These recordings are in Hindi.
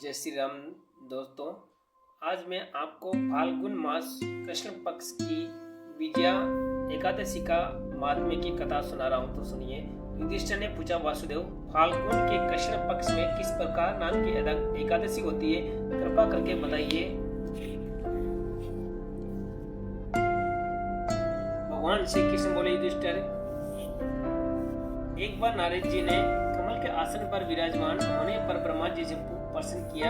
जय श्री राम दोस्तों। आज मैं आपको फाल्गुन मास कृष्ण पक्ष की विजया एकादशी का महात्म्य की कथा सुना रहा हूँ, तो सुनिए। युधिष्ठिर ने पूछा, वासुदेव, फाल्गुन के कृष्ण पक्ष में किस प्रकार नाम की एकादशी होती है, कृपा करके बताइए। भगवान श्री कृष्ण बोले, युधिष्ठिर, एक बार नारद जी ने कमल के आसन पर विराजमान होने पर ब्रह्मा जी से प्रश्न किया,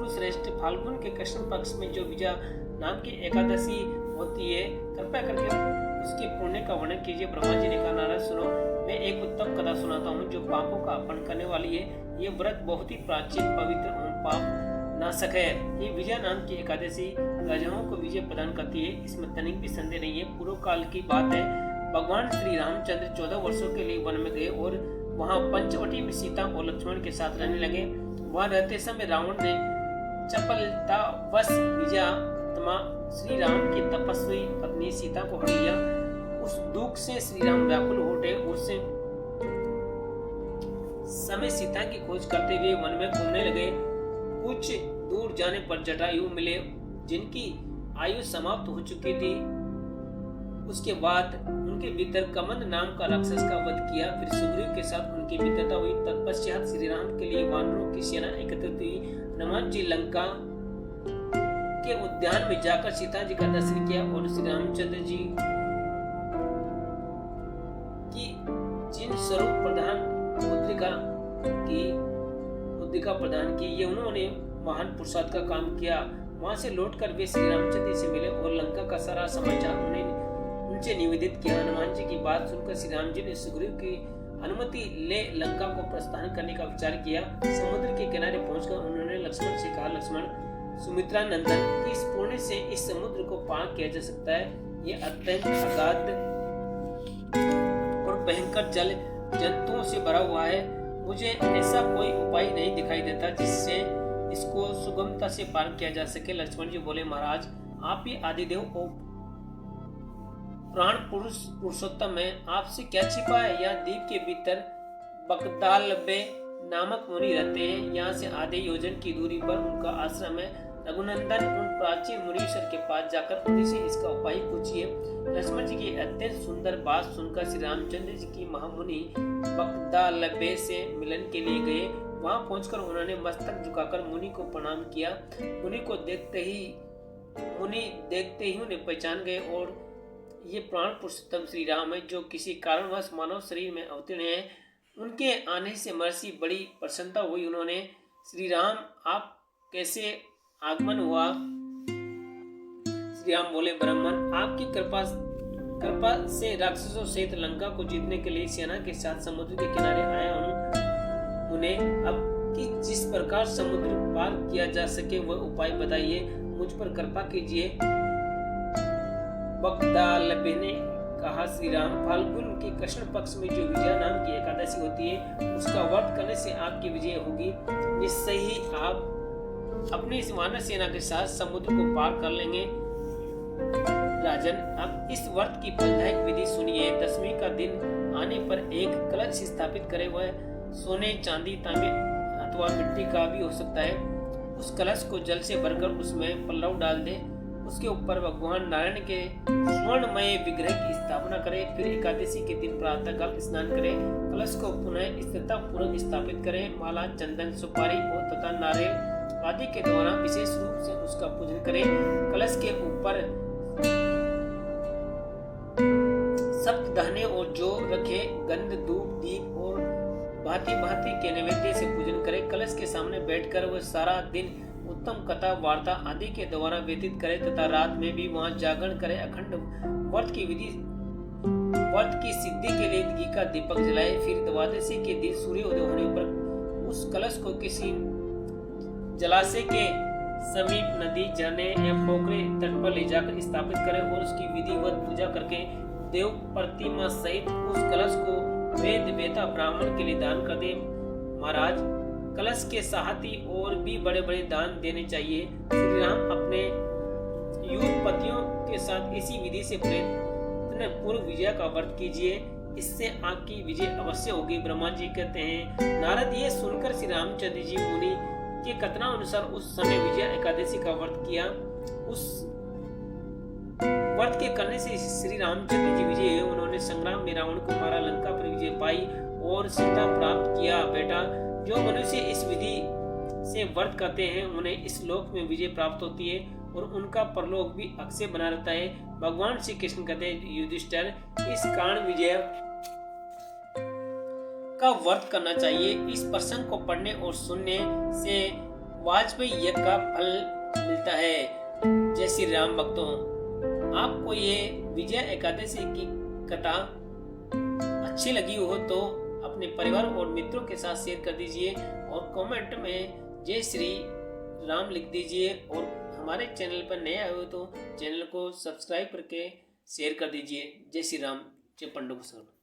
श्रेष्ठ, फाल्गुन के कृष्ण पक्ष में जो विजया नाम की एकादशी होती है, कृपया करके उसके पुण्य का वर्णन कीजिए। ब्रह्मा जी ने कहा, नारद सुनो, मैं एक उत्तम कथा सुनाता हूँ जो पापों का अपहरण करने वाली है। ये व्रत बहुत ही प्राचीन, पवित्र और पाप नाशक है। ये विजया नाम की एकादशी राजाओं को विजय प्रदान करती है, इसमें तनिक भी संदेह नहीं है। पूर्व काल की बात है, भगवान श्री रामचंद्र 14 वर्षों के लिए वन में गए और वहाँ पंचवटी में सीता और लक्ष्मण के साथ रहने लगे। वहाँ रहते समय रावण ने चपलतावश विजयात्मा श्री राम की तपस्वी पत्नी सीता को हर लिया। उस दुख से श्री राम व्याकुल हो उठे। उस समय सीता की खोज करते हुए वन में घूमने लगे। कुछ दूर जाने पर जटायु मिले, जिनकी आयु समाप्त हो चुकी थी। उसके बाद उनके भीतर कमंद नाम का राक्षस का वध किया। फिर सुग्रीव के साथ उनकी मित्रता हुई। तत्पश्चात श्री राम के लिए वानरों की सेना एकत्रित हुई। हनुमान जी लंका के उद्यान में जाकर सीता जी का दर्शन किया और श्री रामचंद्र जी की जिन स्वरूप प्रधान उद्रिका प्रदान की, ये उन्होंने महान पुरुषार्थ का काम किया। वहां से लौटकर वे श्री रामचंद्र जी से मिले और लंका का सारा समाचार उनसे निवेदित किया। हनुमान जी की बात सुनकर श्री राम जी ने सुग्रीव की अनुमति ले लंका को प्रस्थान करने का विचार किया। समुद्र के किनारे पहुंचकर उन्होंने लक्ष्मण से कहा, लक्ष्मण, सुमित्रा नंदन, किस पुण्य से इस समुद्र को पार किया जा सकता है? ये अत्यंत अगाध और भयंकर जल जंतुओं से भरा हुआ है। मुझे ऐसा कोई उपाय नहीं दिखाई देता जिससे इसको सुगमता से पार किया जा सके। लक्ष्मण जी बोले, महाराज, आप ही आदिदेव को प्राण पुरुष पुरुषोत्तम है, आपसे क्या छिपा है? यह द्वीप के भीतर बकदालबे नामक मुनि रहते हैं। यहाँ से आधे योजन की दूरी पर उनका आश्रम है। रघुनंदन, उन प्राचीन मुनीश्वर के पास जाकर उन्हीं से इसका उपाय पूछिए। लक्ष्मण जी की अत्यंत सुंदर बात सुनकर श्री रामचंद्र जी की महामुनि बकदालबे से मिलन के लिए गए। वहां पहुंचकर उन्होंने मस्तक झुकाकर मुनि को प्रणाम किया। मुनि देखते ही उन्हें पहचान गए और ये प्राण पुरुषोत्तम श्री राम है, जो किसी कारणवश मानव शरीर में अवतीर्ण है। उनके आने से महर्षि बड़ी प्रसन्नता हुई। उन्होंने, श्री राम, आप कैसे आगमन हुआ? श्री राम बोले, ब्राह्मण, आपकी कृपा से राक्षसों सहित लंका को जीतने के लिए सेना के साथ समुद्र के किनारे आया हूँ। उन्हें अब जिस प्रकार समुद्र पार किया जा सके वह उपाय बताइए, मुझ पर कृपा कीजिए। बकदालबे ने कहा, श्री राम, फाल्गुन के कृष्ण पक्ष में जो विजया नाम की एकादशी होती है, उसका व्रत करने से आपकी विजय होगी। इससे ही आप अपनी इस मानव सेना के साथ समुद्र को पार कर लेंगे। राजन, अब इस व्रत की फलदायक विधि सुनिए। दशमी का दिन आने पर एक कलश स्थापित करें। वह सोने, चांदी, तांबे अथवा मिट्टी का भी हो सकता है। उस कलश को जल से भरकर उसमें पल्लव डाल दे। उसके ऊपर भगवान नारायण के स्वर्णमय विग्रह की स्थापना करें। फिर एकादशी के दिन प्रातःकाल स्नान करें। कलश को पुनः स्थिरता पूर्वक स्थापित करें। माला, चंदन, सुपारी और तथा नारियल आदि के द्वारा विशेष रूप से उसका पूजन करें। कलश के ऊपर सप्तधान्य और जौ रखे, गंध, धूप, दीप और भांति भांति के नैवेद्य से पूजन करें। कलश के सामने बैठकर वह सारा दिन उत्तम कथा, वार्ता आदि के द्वारा व्यतीत करे तथा रात में भी वहां जागरण करे। अखंड व्रत की सिद्धि के लिए घी का दीपक जलाए। फिर द्वादशी के दिन सूर्योदय होने पर उस कलश को किसी जलाशय के समीप नदी, झरने या पोखरे तट पर ले जाकर स्थापित करें और उसकी विधिवत पूजा करके देव प्रतिमा सहित उस कलश को वेद वेता ब्राह्मण के लिए दान कर दे। महाराज, कलश के साथ ही और भी बड़े बड़े दान देने चाहिए। श्री राम अपने युगपतियों के साथ इसी विधि से पूर्व विजय का व्रत कीजिए। इससे आपकी विजय अवश्य होगी। ब्रह्मा जी कहते हैं, नारद, ये सुनकर श्री रामचंद्र जी मुनि के कथनानुसार उस समय विजया एकादशी का व्रत किया। उस व्रत के करने से श्री रामचंद्र जी विजय हुए। उन्होंने संग्राम में रावण को मारा, लंका पर विजय पाई और सीता प्राप्त किया। बेटा, जो मनुष्य इस विधि से व्रत करते हैं उन्हें इस लोक में विजय प्राप्त होती है और उनका परलोक भी अक्षय बना रहता है। भगवान श्री कृष्ण कहते हैं, युधिष्ठिर, इस कारण विजय का व्रत करना चाहिए। इस प्रसंग को पढ़ने और सुनने से वाजपेयी यज्ञ का फल मिलता है। जय श्री राम भक्तों, आपको ये विजय एकादशी की कथा अच्छी लगी हो तो अपने परिवार और मित्रों के साथ शेयर कर दीजिए और कमेंट में जय श्री राम लिख दीजिए। और हमारे चैनल पर नए आए हो तो चैनल को सब्सक्राइब करके शेयर कर दीजिए। जय श्री राम। जय पंडुकेश्वर।